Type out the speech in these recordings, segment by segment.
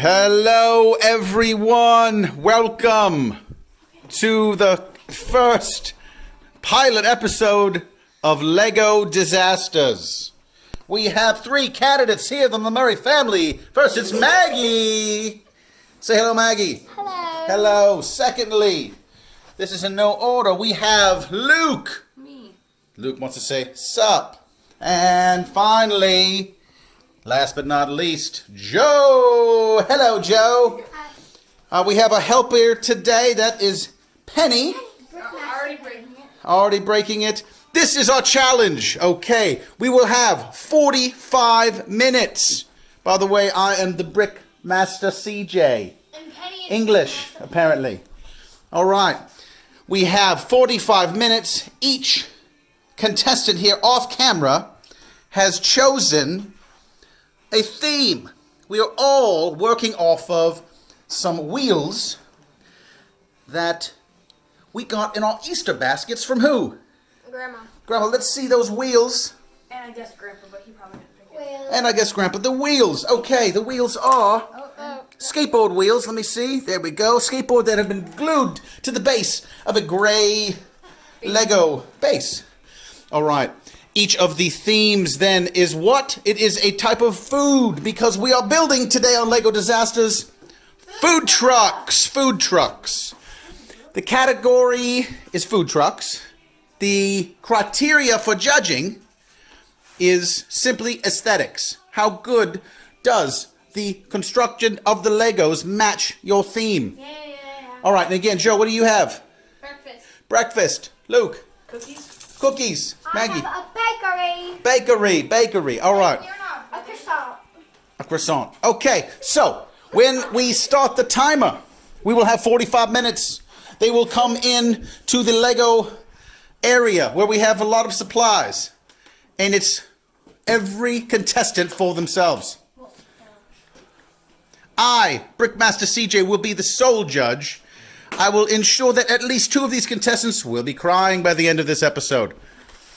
Hello, everyone. Welcome to the first pilot episode of Lego Disasters. We have 3 candidates here from the Murray family. First, it's Maggie. Say hello, Maggie. Hello. Hello. Secondly, this is in no order. We have Luke. Me. Luke wants to say sup. And finally, last but not least, Joe. Hello, Joe. We have a helper today. That is Penny. Already breaking it. This is our challenge. Okay, we will have 45 minutes. By the way, I am the Brick Master CJ. And Penny is English, apparently. All right. We have 45 minutes. Each contestant here off camera has chosen a theme. We are all working off of some wheels that we got in our Easter baskets from who? Grandma. Grandma, let's see those wheels. And I guess Grandpa, but he probably didn't pick it. Well, And I guess Grandpa, the wheels. Okay, the wheels are skateboard wheels. Let me see. There we go. Skateboard that have been glued to the base of a gray Lego base. All right. Each of the themes then is what? It is a type of food because we are building today on Lego Disasters food trucks. Food trucks. The category is food trucks. The criteria for judging is simply aesthetics. How good does the construction of the Legos match your theme? yeah. All right, and again, Joe, what do you have? Breakfast. Breakfast. Luke. Cookies? Cookies. Maggie. I have a bakery. Bakery. All right. A croissant. A croissant. Okay, so when we start the timer, we will have 45 minutes. They will come in to the Lego area where we have a lot of supplies. And it's every contestant for themselves. I, Brickmaster CJ, will be the sole judge. I will ensure that at least 2 of these contestants will be crying by the end of this episode.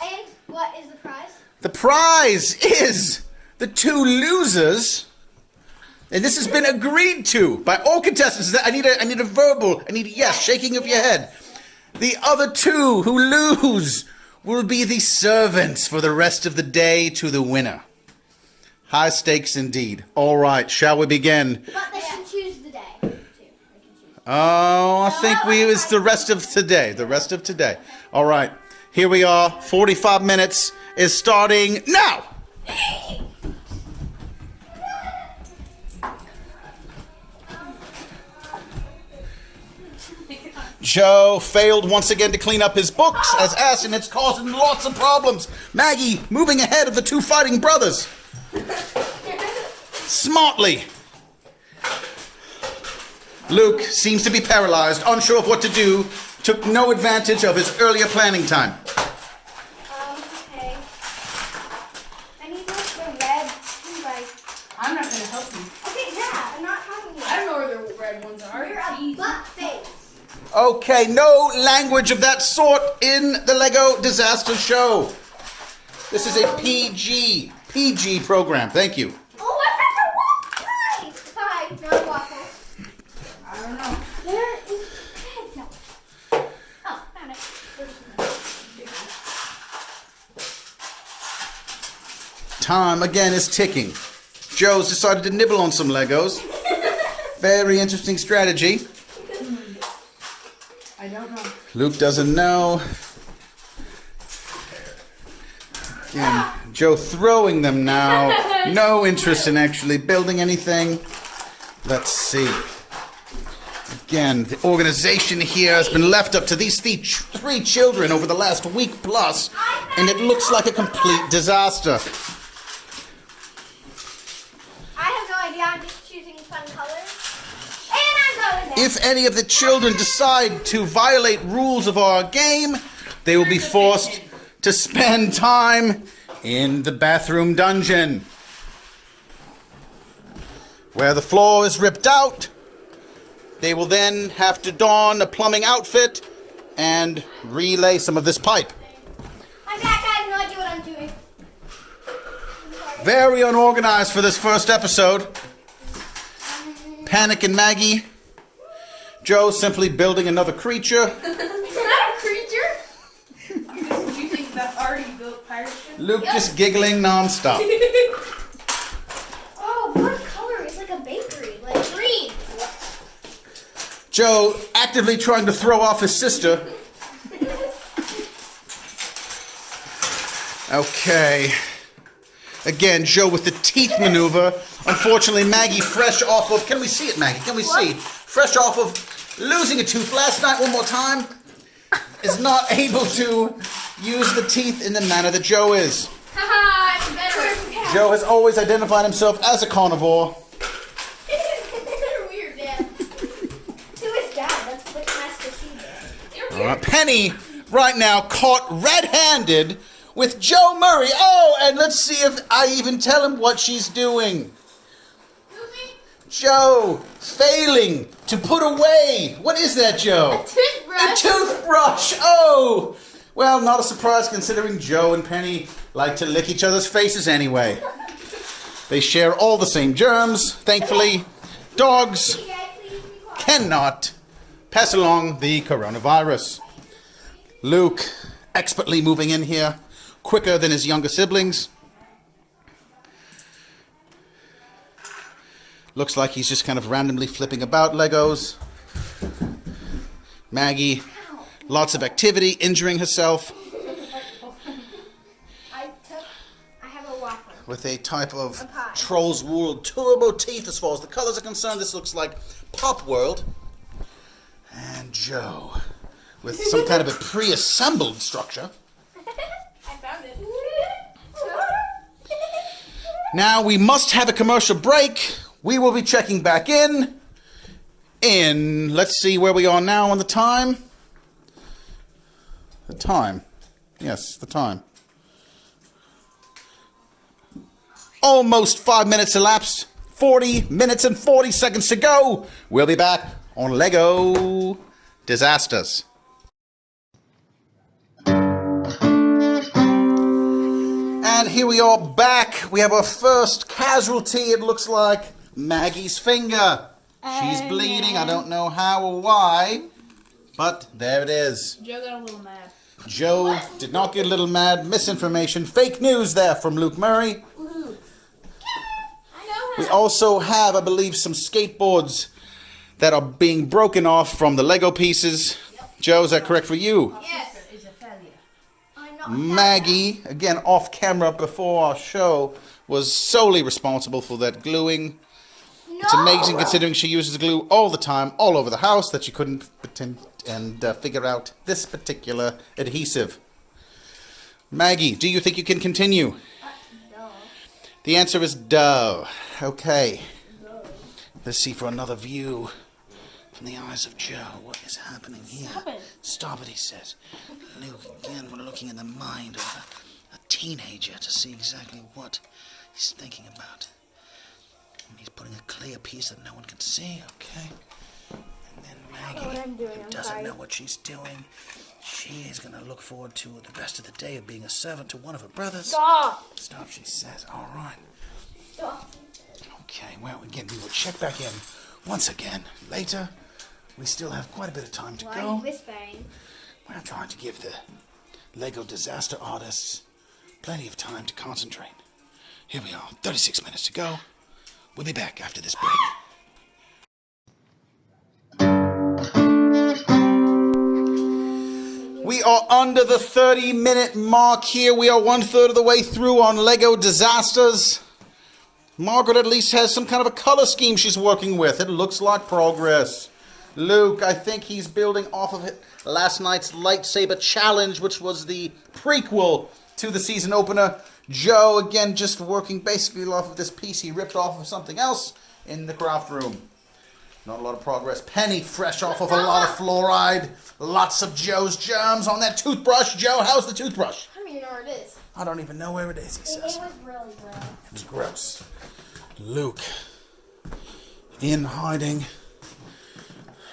And what is the prize? The prize is the 2 losers, and this has been agreed to by all contestants. I need a verbal, I need a yes, shaking of your head. The other 2 who lose will be the servants for the rest of the day to the winner. High stakes indeed. All right, shall we begin? But they can choose the day. Too. They can choose. Oh, I think it's the rest of today. The rest of today. All right, here we are. 45 minutes is starting now. Joe failed once again to clean up his books as asked, and it's causing lots of problems. Maggie moving ahead of the 2 fighting brothers. Smartly. Luke seems to be paralyzed, unsure of what to do, took no advantage of his earlier planning time. Okay. I need the red, I'm not going to help you. Okay, yeah, I'm not talking to you. I don't know where the red ones are. You're a butt face. Okay, no language of that sort in the Lego Disaster Show. This is a PG program. Thank you. Oh, I have a waffle. Fine, no waffle. I don't know. Where is the red? No. Oh, found it. Time again is ticking. Joe's decided to nibble on some Legos. Very interesting strategy. I don't know. Luke doesn't know. Again, Joe throwing them now. No interest in actually building anything. Let's see. Again, the organization here has been left up to these 3 children over the last week plus, and it looks like a complete disaster. I have no idea. I'm just choosing fun colors. And I'm going there. If any of the children decide to violate rules of our game, they will be forced to spend time in the bathroom dungeon, where the floor is ripped out. They will then have to don a plumbing outfit and relay some of this pipe. I'm back. I have no idea what I'm doing. Very unorganized for this first episode. Panic and Maggie. Joe simply building another creature. It's not a creature. I'm just using the already built pirate ship. Luke just giggling nonstop. Oh, what color? It's like a bakery. Like green. Joe actively trying to throw off his sister. Okay. Again, Joe with the teeth maneuver. Unfortunately, Maggie fresh off of... Can we see it, Maggie? Can we see? Fresh off of losing a tooth last night one more time. Is not able to use the teeth in the manner that Joe is. Haha, it's better. Joe has always identified himself as a carnivore. Weird, Dad. Who is Dad? That's like nice to see, Dad. Penny, right now, caught red-handed with Joe Murray. Oh, and let's see if I even tell him what she's doing. Joe, failing to put away. What is that, Joe? A toothbrush. A toothbrush. Oh. Well, not a surprise considering Joe and Penny like to lick each other's faces anyway. They share all the same germs. Thankfully, dogs Hey, Dad, please be quiet. cannot pass along the coronavirus. Luke, expertly moving in here, quicker than his younger siblings. Looks like he's just kind of randomly flipping about Legos. Maggie, lots of activity, injuring herself I have a waffle. with a type of A pie. Trolls World turbo teeth as far as the colors are concerned. This looks like Pop World. And Joe with some kind of a pre-assembled structure. I found it. Now we must have a commercial break. We will be checking back in, let's see where we are now on the time. The time. Yes, the time. Almost 5 minutes elapsed. 40 minutes and 40 seconds to go. We'll be back on Lego Disasters. And here we are back. We have our first casualty, it looks like. Maggie's finger. She's bleeding. I don't know how or why, but there it is. Joe got a little mad. Joe did not get a little mad. Misinformation. Fake news there from Luke Murray. I know We also have, I believe, some skateboards that are being broken off from the Lego pieces. Joe, is that correct for you? Yes. It's a failure. I'm not Maggie, again off camera before our show, was solely responsible for that gluing. It's amazing considering she uses glue all the time, all over the house, that she couldn't pretend and figure out this particular adhesive. Maggie, do you think you can continue? No. The answer is duh. Okay. Let's see for another view from the eyes of Joe. What is happening here? Stop it. Stop it, he says. Luke, again, we're looking in the mind of a teenager to see exactly what he's thinking about. And he's putting a clear piece that no one can see, okay? And then Maggie, what I'm doing, who I'm doesn't sorry. know what she's doing, she is going to look forward to the rest of the day of being a servant to one of her brothers. Stop. Stop, she says. All right. Stop. Okay, well, again, we will check back in once again later. We still have quite a bit of time to Why are you go. whispering? We're trying to give the Lego disaster artists plenty of time to concentrate. Here we are, 36 minutes to go. We'll be back after this break. We are under the 30-minute mark here. We are 1/3 of the way through on Lego Disasters. Margaret at least has some kind of a color scheme she's working with. It looks like progress. Luke, I think he's building off of last night's lightsaber challenge, which was the prequel to the season opener. Joe, again, just working basically off of this piece he ripped off of something else in the craft room. Not a lot of progress. Penny, fresh off of a lot of fluoride. Lots of Joe's germs on that toothbrush. Joe, how's the toothbrush? I don't even know where it is. I don't even know where it is, he It says. was really gross. It was gross. Luke, in hiding,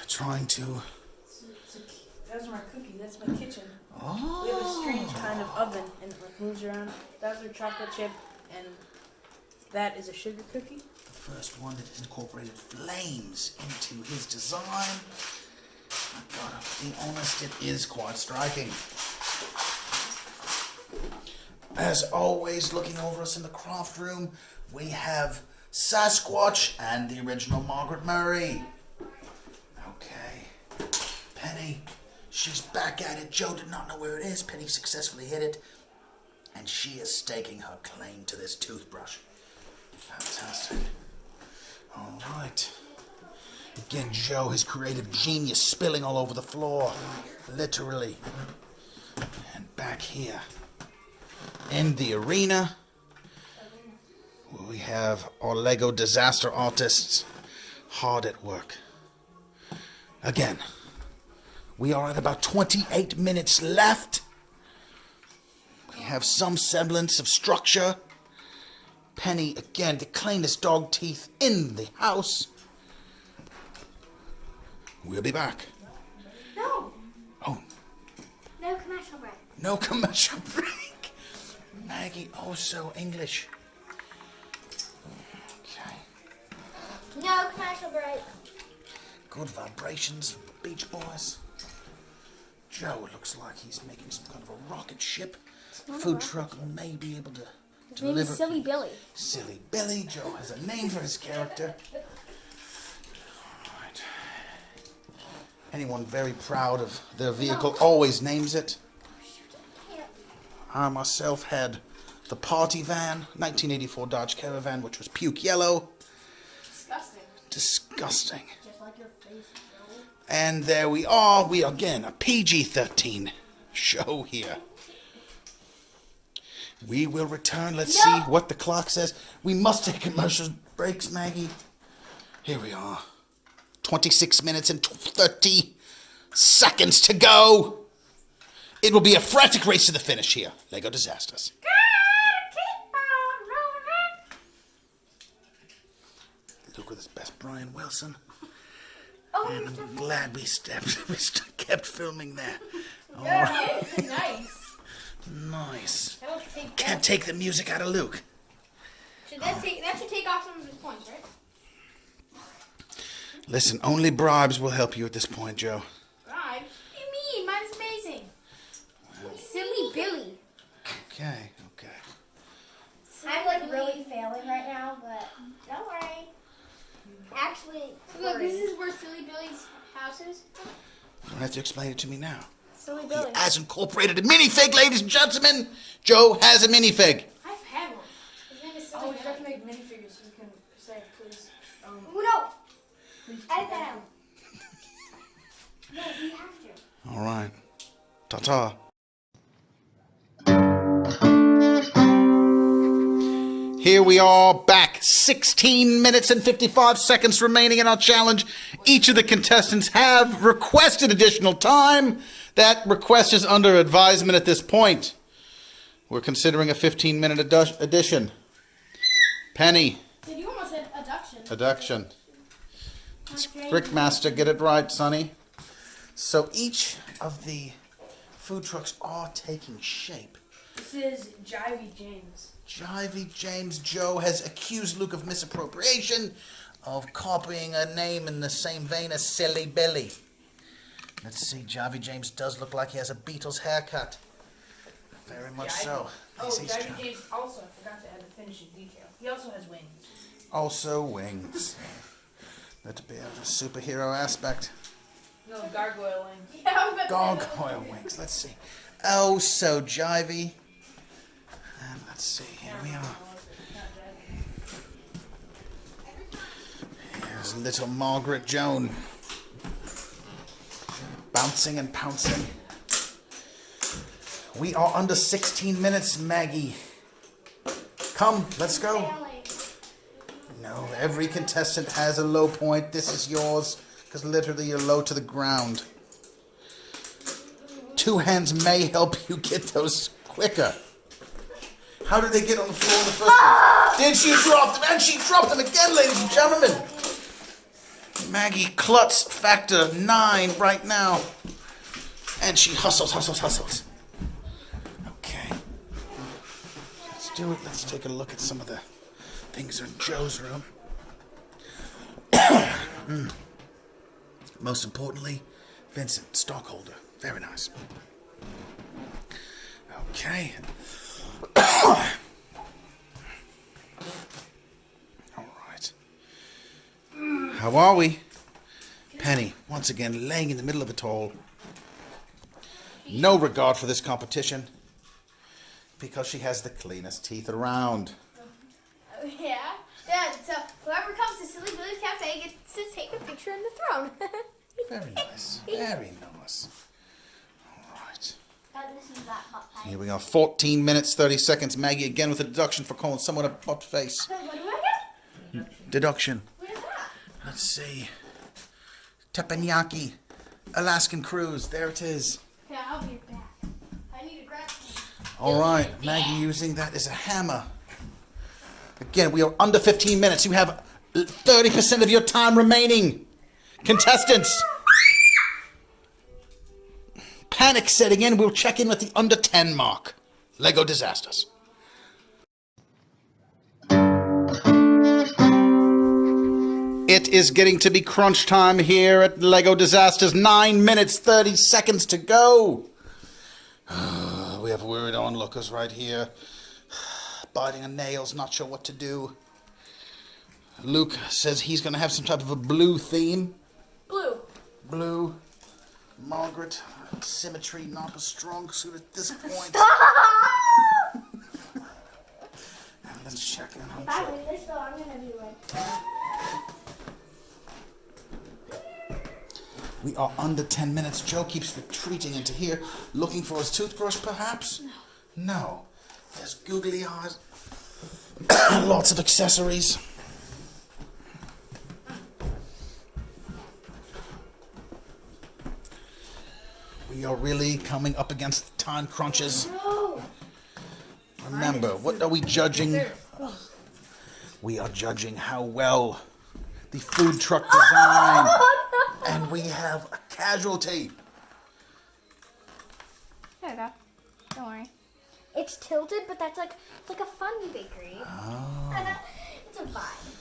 trying to... Those are my cookies. That's my kitchen. Oh. We have a strange kind of oven and it like moves around. That's our chocolate chip and That is a sugar cookie. The first one that incorporated flames into his design. I gotta be honest, it is quite striking. As always, looking over us in the craft room, we have Sasquatch and the original Margaret Murray. Okay. Penny, she's back at it. Joe did not know where it is. Penny successfully hit it. And she is staking her claim to this toothbrush. Fantastic. All right. Again, Joe, his creative genius spilling all over the floor. Literally. And back here. In the arena, we have our Lego disaster artists hard at work. Again, we are at about 28 minutes left. We have some semblance of structure. Penny, again, the cleanest dog teeth in the house. We'll be back. No. Oh, No commercial break. no commercial break. Maggie, oh so English. Okay. No commercial break. Good vibrations from the Beach Boys. Joe looks like he's making some kind of a rocket ship. Food truck may be able to His name is deliver. Silly Billy. Silly Billy. Joe has a name for his character. Alright. Anyone very proud of their vehicle always names it. I myself had the party van, 1984 Dodge Caravan, which was puke yellow. Disgusting. Disgusting. Just like your face. And there we are. We are again a PG-13 show here. We will return. Let's see what the clock says. We must take commercial breaks, Maggie. Here we are. 26 minutes and 30 seconds to go. It will be a frantic race to the finish here. Lego Disasters. Luke with his best Brian Wilson. And I'm glad we kept filming there. All right. Nice. Nice. I don't take Can't take the music out of Luke. That should take off some of his points, right? Listen, only bribes will help you at this point, Joe. Bribes? What do you mean? Mine is amazing. Silly Billy. Okay. I'm like really failing right now, but don't worry. Actually, Look, this is where Silly Billy's house is. You don't have to explain it to me now. Silly He Billy. has incorporated a minifig, ladies and gentlemen. Joe has a minifig. I've had one. His name is Oh, Silly we have to Billy. make minifigures so you can say, please. Oh, no. Please. Edit that out. No, we have to. All right. Ta-ta. Here we are back. 16 minutes and 55 seconds remaining in our challenge. Each of the contestants have requested additional time. That request is under advisement at this point. We're considering a 15-minute addition. Penny. Did you almost said adduction? Adduction. Brickmaster, get it right, Sonny. So each of the food trucks are taking shape. This is Jivey James. Jivey James Joe has accused Luke of misappropriation, of copying a name in the same vein as Silly Billy. Let's see, Jivey James does look like he has a Beatles haircut. Very much so. Oh, He's Jivey James also, I forgot to add the finishing detail. He also has wings. also wings. That'd be a superhero aspect. No, gargoyle wings. Yeah, I'm Gargoyle wings. Let's see. Oh, so Jivey. And let's see. Here we are. Here's little Margaret Joan. Bouncing and pouncing. We are under 16 minutes, Maggie. Come, let's go. No, every contestant has a low point. This is yours, because literally you're low to the ground. Two hands may help you get those quicker. How did they get on the floor in the first place? Did she drop them? And she dropped them again, ladies and gentlemen. Maggie Klutz factor 9 right now. And she hustles. Okay. Let's do it. Let's take a look at some of the Things are in Joe's room. Most importantly, Vincent, stockholder. Very nice. Okay. All right. How are we? Penny, once again, laying in the middle of it all. No regard for this competition. Because she has the cleanest teeth around. Yeah. Yeah, so whoever comes to Silly Billy's Cafe gets to take a picture in the throne. Very nice. Very nice. All right. This is that hot pie. Here we go. 14 minutes, 30 seconds. Maggie again with a deduction for calling someone a butt face. What do I get? Deduction. What is that? Let's see. Teppanyaki. Alaskan cruise. There it is. Yeah, I'll be back. I need to grab some. All right. Maggie using that as a hammer. Again, we are under 15 minutes. You have 30% of your time remaining. Contestants. Panic setting in. We'll check in with the under 10 mark. Lego Disasters. It is getting to be crunch time here at Lego Disasters. 9 minutes, 30 seconds to go. We have worried onlookers right here. Biting on nails, not sure what to do. Luke says he's going to have some type of a blue theme. Blue. Blue. Margaret, symmetry, not a strong suit at this point. And let's check in on If I Joe. win this, though, I'm gonna be like. We are under 10 minutes. Joe keeps retreating into here, looking for his toothbrush, perhaps? No. There's googly eyes. Lots of accessories. We are really coming up against time crunches. No. Remember, what are we judging? We are judging how well the food truck design. And we have a casualty. There you go. Don't worry. It's tilted, but that's like it's like a fun bakery. Oh. And it's a vibe.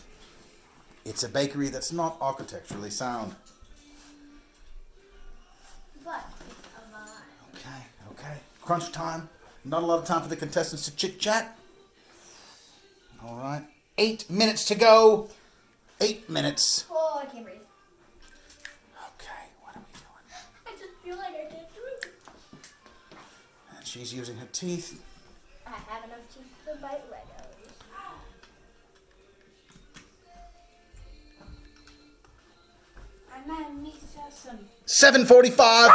It's a bakery that's not architecturally sound. But it's a vibe. Okay. Crunch time. Not a lot of time for the contestants to chit-chat. All right. 8 minutes to go. 8 minutes. Oh, I can't breathe. Okay, what are we doing? I just feel like I can't breathe. And she's using her teeth. I have enough teeth to bite Legos. I'm at me some. 7:45.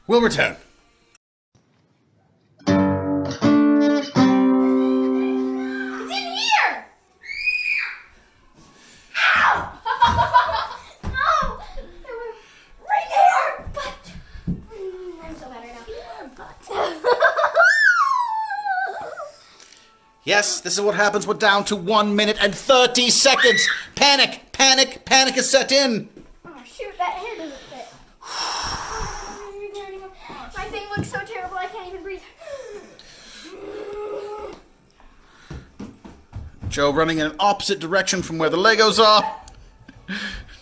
We'll return. It's in here! Ow! No! They were right there! But I'm so better now. But Yes, this is what happens. We're down to 1 minute and 30 seconds. Panic has set in. oh shoot, that hair doesn't fit. My thing looks so terrible I can't even breathe. Joe running in an opposite direction from where the Legos are.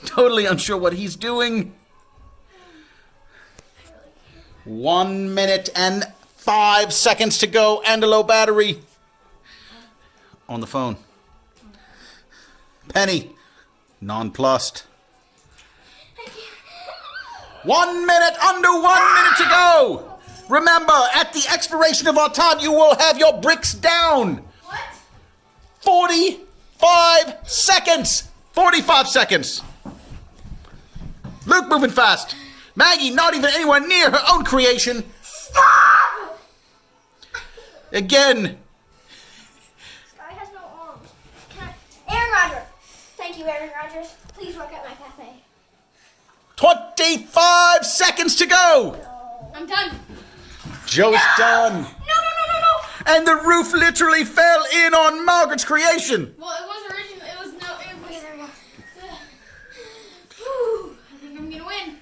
Totally unsure what he's doing. 1 minute and 5 seconds to go and a low battery. On the phone. Penny, nonplussed. 1 minute, under 1 minute to go. Remember, at the expiration of our time, you will have your bricks down. What? 45 seconds. 45 seconds. Luke moving fast. Maggie not even anywhere near her own creation. Stop! Again. Sky has no arms. Aaron Rodgers. Thank you, Aaron Rodgers. Please work at my cafe. 25 seconds to go. I'm done. Joe's done. No. And the roof literally fell in on Margaret's creation. Well, it was original. It was no. It was. Okay, there we go. Whew, I think I'm gonna win.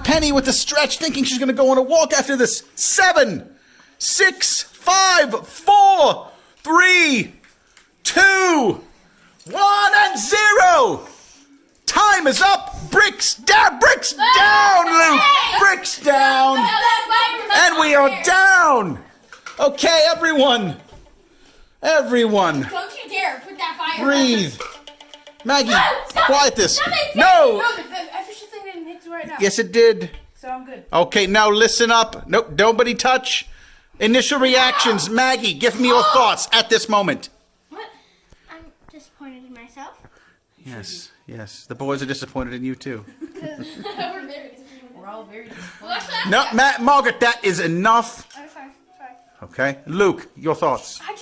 Penny with the stretch, thinking she's going to go on a walk after this. 7, 6, 5, 4, 3, 2, 2, 1, and 0. Time is up. Bricks down, Luke. Bricks down. And we are down. Okay, everyone. Don't you dare put that fire. Breathe. Maggie, Stop quiet it. this. Stop it. No. No, the official thing didn't hit right now. Yes, it did. So I'm good. Okay, now listen up. Nope, nobody touch. Initial reactions. Maggie, give me your thoughts at this moment. What? I'm disappointed in myself. Yes. The boys are disappointed in you, too. We're very disappointed. We're all very disappointed. What's that? No, Margaret, that is enough. Oh, sorry. Okay. Luke, your thoughts. I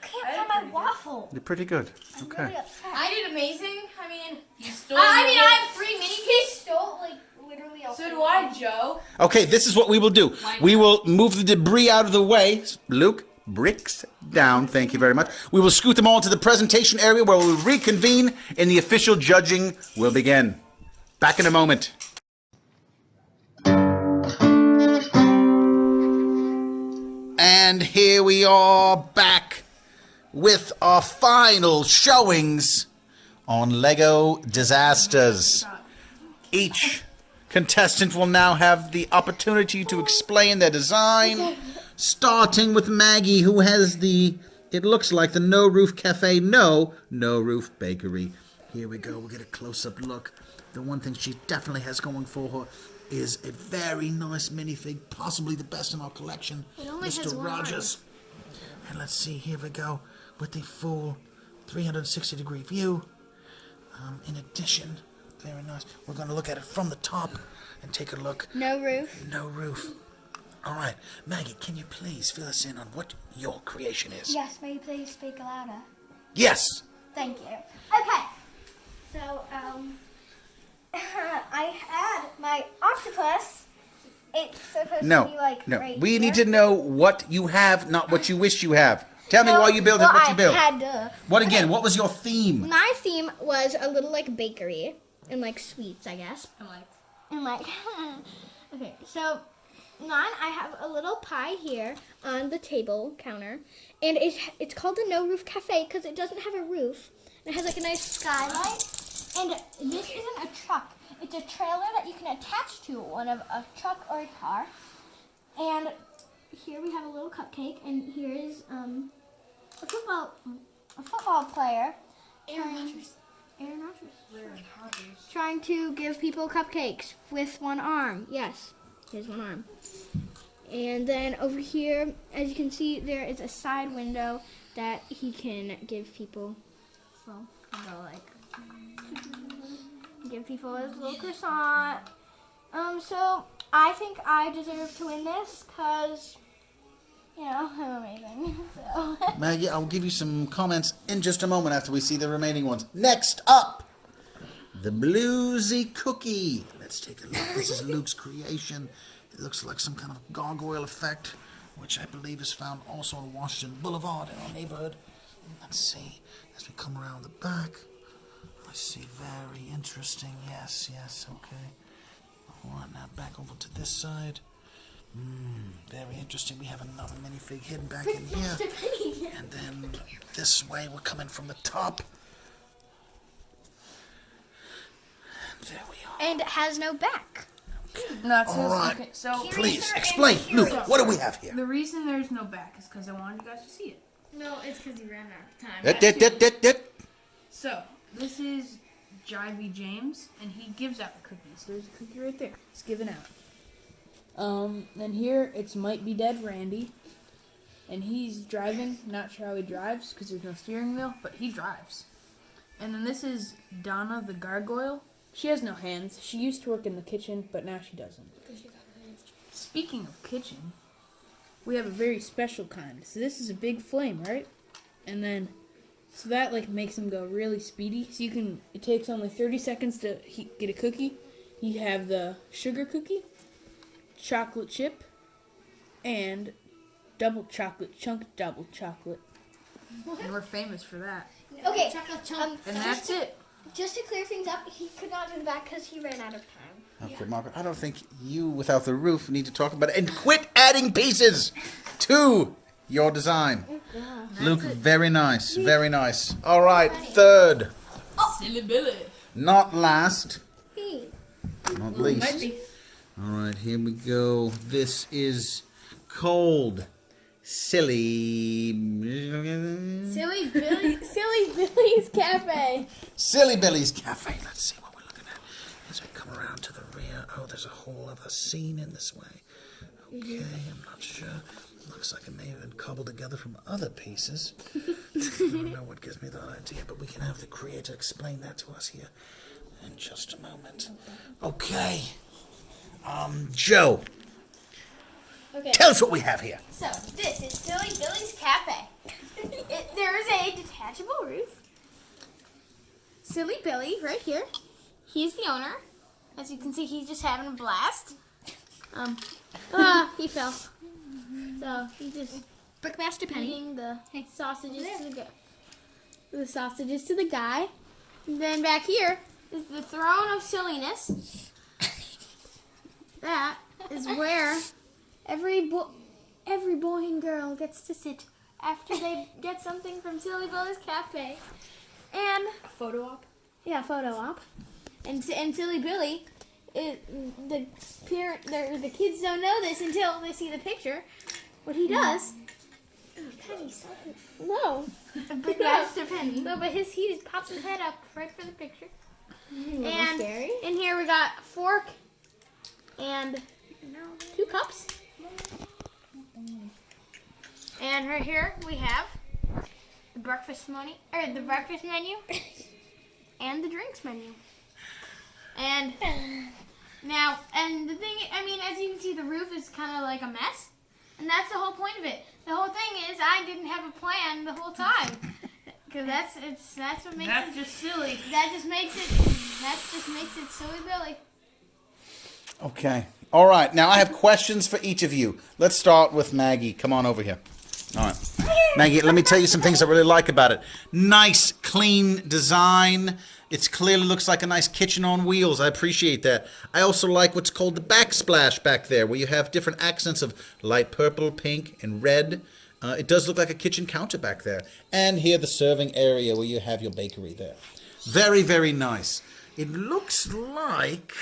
can't find my waffle. You're pretty good. I'm Okay. really upset. I did amazing. I mean, You stole I have 3 mini He keys. stole, like, literally all So do I, Joe. Okay, this is what we will do. We will move the debris out of the way. Luke, bricks down. Thank you very much. We will scoot them all into the presentation area where we'll reconvene and the official judging will begin. Back in a moment. And here we are back with our final showings on Lego Disasters. Each contestant will now have the opportunity to explain their design, starting with Maggie, who has it looks like the No Roof Cafe, No Roof Bakery. Here we go, we'll get a close-up look. The one thing she definitely has going for her is a very nice minifig, possibly the best in our collection, Mr. Rogers. And let's see, here we go, with the full 360-degree view. In addition, very nice. We're going to look at it from the top and take a look. No roof. No roof. All right. Maggie, can you please fill us in on what your creation is? Yes, may you please speak louder? Yes. Thank you. Okay. So, I had my octopus. It's supposed to be like No. right We here. need to know what you have, not what you wish you have. Tell me why you build it, what you build. What again? What was your theme? My theme was a little like bakery and like sweets, I guess. And like, okay, so I have a little pie here on the table counter, and it's called the No Roof Cafe because it doesn't have a roof. It has like a nice skylight, and this isn't a truck. It's a trailer that you can attach to a truck or a car. And here we have a little cupcake, and here is a football player. Aaron Rodgers. Trying to give people cupcakes with one arm. Yes, he has one arm. And then over here, as you can see, there is a side window that he can give people. Well, give people his little croissant. So I think I deserve to win this because, I'm amazing. So. Maggie, I'll give you some comments in just a moment after we see the remaining ones. Next up, the Bluesy Cookie. Let's take a look. This is Luke's creation. It looks like some kind of gargoyle effect, which I believe is found also on Washington Boulevard in our neighborhood. Let's see. As we come around the back, I see very interesting. Yes, okay. All right, now back over to this side. Very interesting. We have another minifig hidden back in here. And then this way, we're coming from the top. And there we are. And it has no back. All right. Okay, so Please, explain. Luke, what do we have here? the reason there's no back is because I wanted you guys to see it. No, it's because you ran out of time. So, this is Jivey James, and he gives out the cookies. There's a cookie right there. It's given out. Then here, it's Might Be Dead Randy. And he's driving. Not sure how he drives, because there's no steering wheel, but he drives. And then this is Donna the Gargoyle. She has no hands. She used to work in the kitchen, but now she doesn't. Speaking of kitchen, we have a very special kind. So this is a big flame, right? And then, so that makes them go really speedy. So it takes only 30 seconds to get a cookie. You have the sugar cookie, chocolate chip, and double chocolate, double chocolate. And we're famous for that. Okay, And that's it. Just to clear things up, he could not do the back because he ran out of time. Okay, Margaret, I don't think you, without the roof, need to talk about it. And quit adding pieces to your design. Luke, very nice, very nice. All right, third, Silly Billy. not last, Hey. not Might least. be. All right, here we go. This is cold, silly Silly Billy's Cafe. Silly Billy's Cafe. Let's see what we're looking at. As we come around to the rear. Oh, there's a whole other scene in this way. Okay, I'm not sure. Looks like it may have been cobbled together from other pieces. I don't know what gives me that idea, but we can have the creator explain that to us here in just a moment. Okay. Joe, Okay. tell us what we have here. So this is Silly Billy's Cafe. There is a detachable roof. Silly Billy, right here. He's the owner. As you can see, he's just having a blast. He fell. So he's just Brickmaster Penny. eating the sausages to the guy. And then back here is the throne of silliness. That is where every boy and girl gets to sit after they get something from Silly Billy's Cafe. And Photo op. yeah, photo op. And Silly Billy, the kids don't know this until they see the picture. What he does? Penny, stop it. No, Brickmaster Penny. no, but he just pops his head up right for the picture. And scary. In here we got a fork and 2 cups. And right here we have the breakfast menu and the drinks menu. And now, and the thing, I mean, as you can see, the roof is kind of like a mess. And that's the whole point of it. The whole thing is I didn't have a plan the whole time. Because that's what makes That's it. just silly. That just makes it Silly Billy. Okay. All right. Now I have questions for each of you. Let's start with Maggie. Come on over here. All right. Maggie, let me tell you some things I really like about it. Nice, clean design. It clearly looks like a nice kitchen on wheels. I appreciate that. I also like what's called the backsplash back there, where you have different accents of light purple, pink, and red. It does look like a kitchen counter back there. And here the serving area where you have your bakery there. Very, very nice. It looks like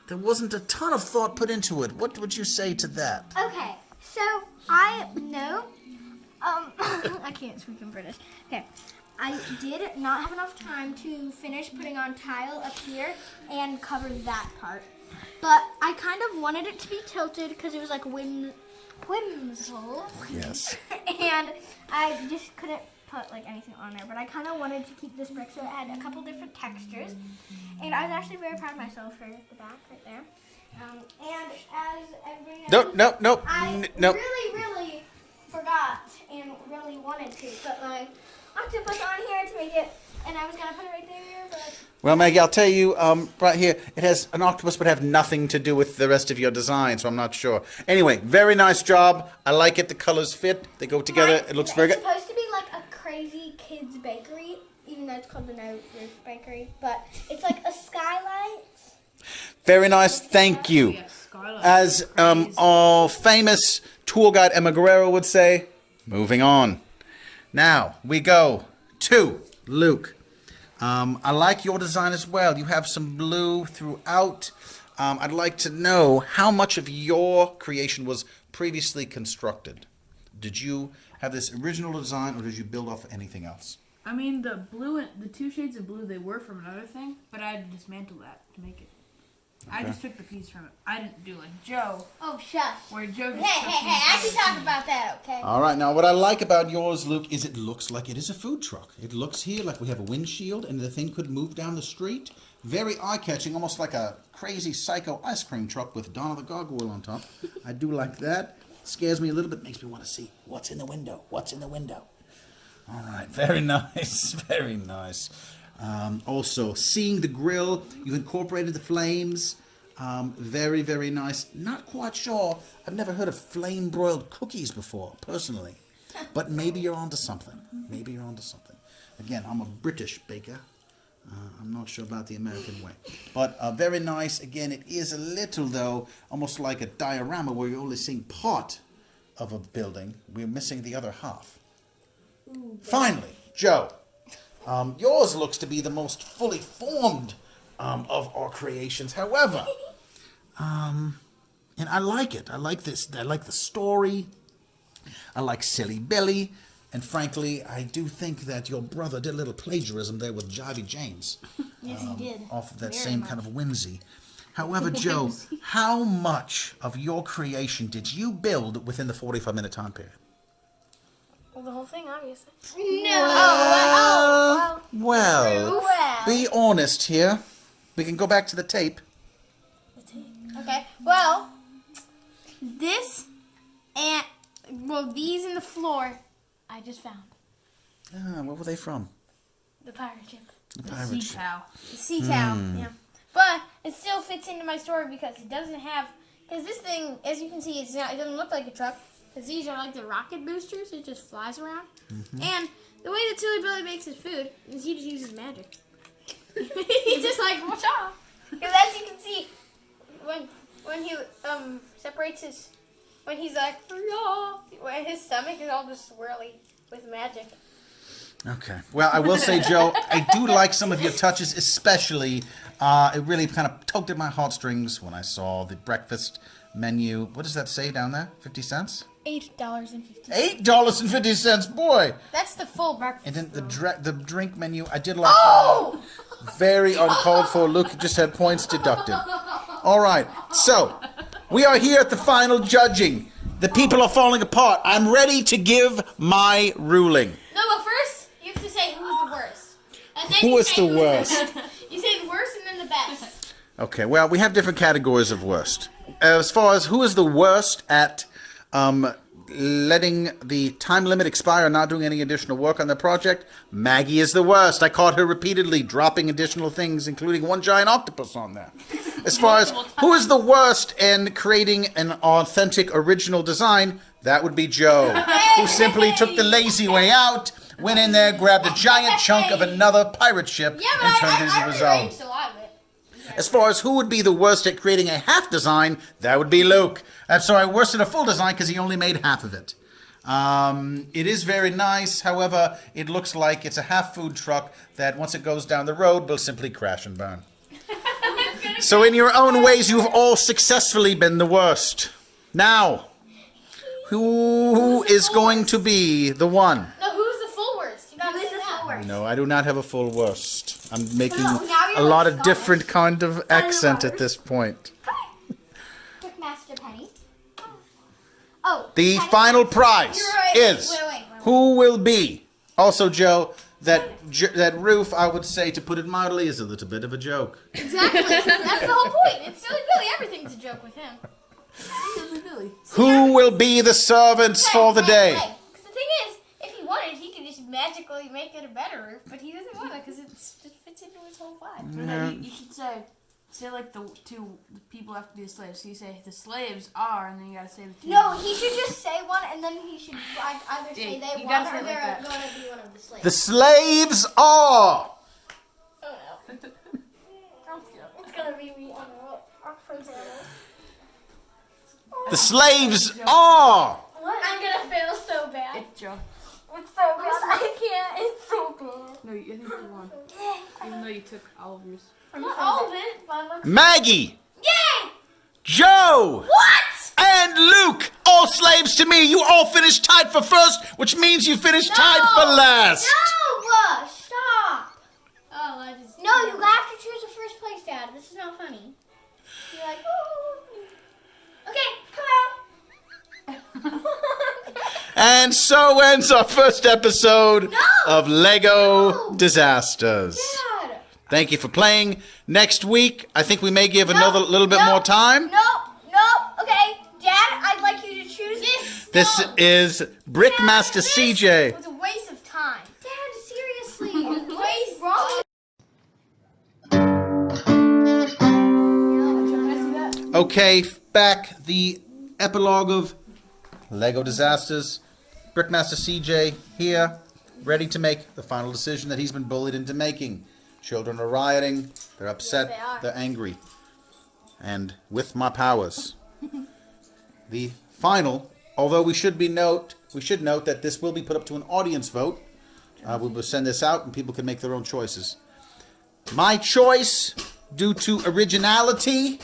there wasn't a ton of thought put into it. What would you say to that? Okay, so I know. I can't speak in British. Okay. I did not have enough time to finish putting on tile up here and cover that part. But I kind of wanted it to be tilted because it was like whimsical. Yes. And I just couldn't put like anything on there. But I kind of wanted to keep this brick so it had a couple different textures. And I was actually very proud of myself for the back right there. And as everybody knows, Nope. I really forgot and really wanted to put my octopus on here to make it, and I was gonna put it right there, but Well, Maggie, I'll tell you right here, it has an octopus but have nothing to do with the rest of your design, so I'm not sure. Anyway, very nice job. I like it. The colors fit. They go together. It looks very it's good. supposed to be like a crazy kids bakery, even though it's called the No Roof Bakery, but it's like a skylight. Very nice. Thank you. Yeah, Scarlet. As our famous tour guide Emma Guerrero would say, moving on. Now, we go to Luke. I like your design as well. You have some blue throughout. I'd like to know how much of your creation was previously constructed. Did you have this original design, or did you build off anything else? I mean, the blue and the 2 shades of blue, they were from another thing, but I had to dismantle that to make it. I just took the piece from it. I didn't do like Joe, Oh, shush. where Joe just Hey, I can talk about that, okay? All right, now what I like about yours, Luke, is it looks like it is a food truck. It looks here like we have a windshield and the thing could move down the street. Very eye-catching, almost like a crazy psycho ice cream truck with Donna the Gargoyle on top. I do like that. Scares me a little bit, makes me want to see what's in the window. What's in the window? All right, very nice, very nice. Also, seeing the grill, you've incorporated the flames. Very, very nice. Not quite sure. I've never heard of flame broiled cookies before, personally. But maybe you're onto something. Maybe you're onto something. Again, I'm a British baker. I'm not sure about the American way. But very nice. Again, it is a little, though, almost like a diorama where you're only seeing part of a building. We're missing the other half. Finally, Joe, yours looks to be the most fully formed of our creations. However, and I like it. I like this. I like the story. I like Silly Billy. And frankly, I do think that your brother did a little plagiarism there with Jivey James. Yes, he did. Off of that Very same much. kind of whimsy. However, Joe, how much of your creation did you build within the 45-minute time period? Well, the whole thing, obviously. Well, be honest here. We can go back to the tape. Okay. Well, this and these in the floor, I just found Where were they from? The pirate ship. The pirate Sea ship. cow. the sea cow. Yeah. But it still fits into my story because it doesn't have. Because this thing, as you can see, it's not. It doesn't look like a truck. Because these are like the rocket boosters. It just flies around. And the way that Silly Billy makes his food is he just uses magic. He's just like, watch out. Because as you can see, when he separates his, when he's like, when his stomach is all just swirly with magic. Okay. Well, I will say, Joe, I do like some of your touches, especially it really kind of tugged at my heartstrings when I saw the breakfast menu. What does that say down there? 50 cents? $8.50. $8.50, boy! That's the full breakfast. And then the drink menu, I did like that. Very uncalled for. Luke just had points deducted. All right, so we are here at the final judging. The people are falling apart. I'm ready to give my ruling. No, but first you have to say who's the worst. And then Who you is say the who's worst? You say the worst and then the best. Okay, well, we have different categories of worst. As far as who is the worst at letting the time limit expire and not doing any additional work on the project, Maggie is the worst. I caught her repeatedly dropping additional things, including one giant octopus on there. As far as who is the worst in creating an authentic original design, that would be Joe, who simply took the lazy way out, went in there, grabbed a giant chunk of another pirate ship, Yeah, but and turned it into I his own. rearranged a lot of it. As far as who would be the worst at creating a half design, that would be Luke. I'm sorry, worst at a full design because he only made half of it. It is very nice. However, it looks like it's a half food truck that once it goes down the road will simply crash and burn. So in your own ways, you've all successfully been the worst. Now, who is going to be the one? No, who's the full worst? You gotta say that. No, I do not have a full worst. I'm making now you're a lot like of different kind of accent at this point. Quick Master Penny. Oh. The Penny. final prize You're right. is Wait. who will be. Also, Joe, that roof, I would say, to put it mildly, is a little bit of a joke. Exactly. That's the whole point. It's Silly Billy. Everything's a joke with him. Silly Billy. Who will be the servants for the day? Because the thing is, if he wanted, he could just magically make it a better roof, but he doesn't want it because it just fits into his whole vibe. No, you should say like the people have to be the slaves. So you say the slaves are, and then you gotta say the two. No, he should just say one, and then he should either say Yeah, they you want gotta or say it like they're that. going to be one of the slaves. The slaves are. It's going to be me on Prince Animal. The slaves are. I'm going to fail so bad. It's Joe. It's so bad. I can't. It's so bad. No, I think you won. Even though you took all of yours. Not all of it, but I'm Maggie, Yay! Joe, What? and Luke, all slaves to me. You all finished tied for first, which means you finished tied for last. No! Stop! Oh, I just. No, you have to choose the first place, Dad. This is not funny. You're like, oh. Okay, come out. And so ends our first episode of Lego Disasters. Dad. Thank you for playing. Next week, I think we may give another little bit more time. No. Okay, Dad, I'd like you to choose this. This is Brickmaster CJ. It was a waste of time. Dad, seriously. Waste. Wrong. Okay, back the epilogue of Lego Disasters. Brickmaster CJ here, ready to make the final decision that he's been bullied into making. Children are rioting, they're upset, Yes, they are. they're angry. And with my powers, the final Although we should note that this will be put up to an audience vote. We will send this out and people can make their own choices. My choice, due to originality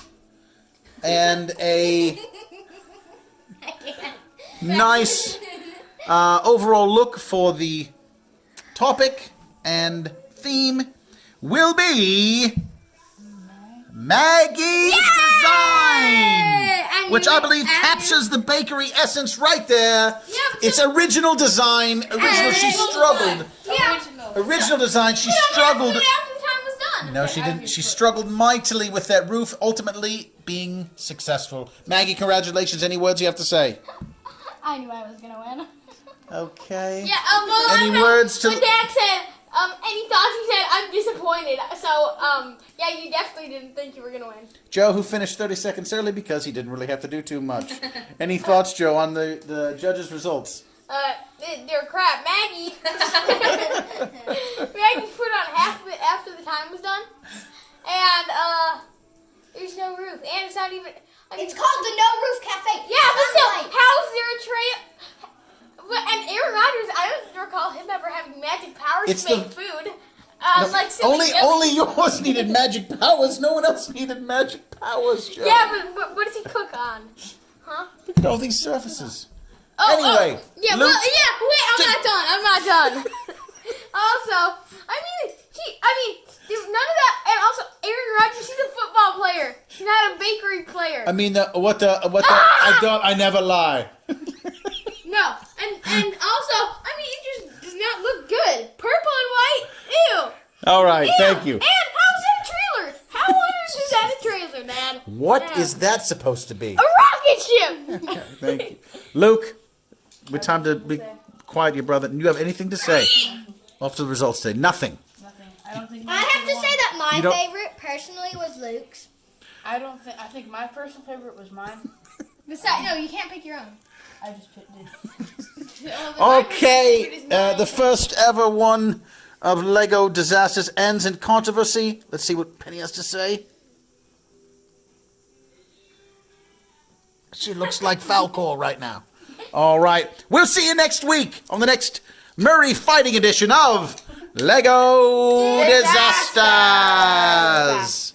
and a nice overall look for the topic and theme, will be Maggie's design, which I believe captures the bakery essence right there. It's original design. She struggled. Original design. She struggled. After the time was done. No, she didn't. She struggled mightily with that roof, ultimately being successful. Maggie, congratulations. Any words you have to say? I knew I was gonna win. Okay. Yeah, well, Any words to... My dad said, any thoughts? He said, I'm disappointed. So, yeah, you definitely didn't think you were going to win. Joe, who finished 30 seconds early because he didn't really have to do too much. Any thoughts, Joe, on the judges' results? They're crap. Maggie put on half of it after the time was done. And, there's no roof. And it's not even... It's called the No Roof Cafe. Yeah, but still, how is there a tray... And Aaron Rodgers, I don't recall him ever having magic powers It's to make food. Like silly only yours needed magic powers. No one else needed magic powers, Joe. Yeah, but what does he cook on? Huh? Look at all these surfaces. Oh, Anyway, yeah, Luke, wait, I'm not done. Also, none of that, and also, Aaron Rodgers, he's a football player. He's not a bakery player. I mean, I never lie. No, and also, it just does not look good. Purple and white, ew. All right, Ew. thank you. And how's that a trailer? How on earth is that a trailer, Dad? What is that supposed to be? A rocket ship! Thank you. Luke, it's time to be quiet, your brother. Do you have anything to say after the results today? Nothing. Nothing. I don't think. I have to say that my You don't- favorite, personally, was Luke's. I think my personal favorite was mine. Besides, no, you can't pick your own. I just picked it. Okay, the first ever one of Lego Disasters ends in controversy. Let's see what Penny has to say. She looks like Falcor right now. All right, we'll see you next week on the next Murray Fighting Edition of Lego Disasters.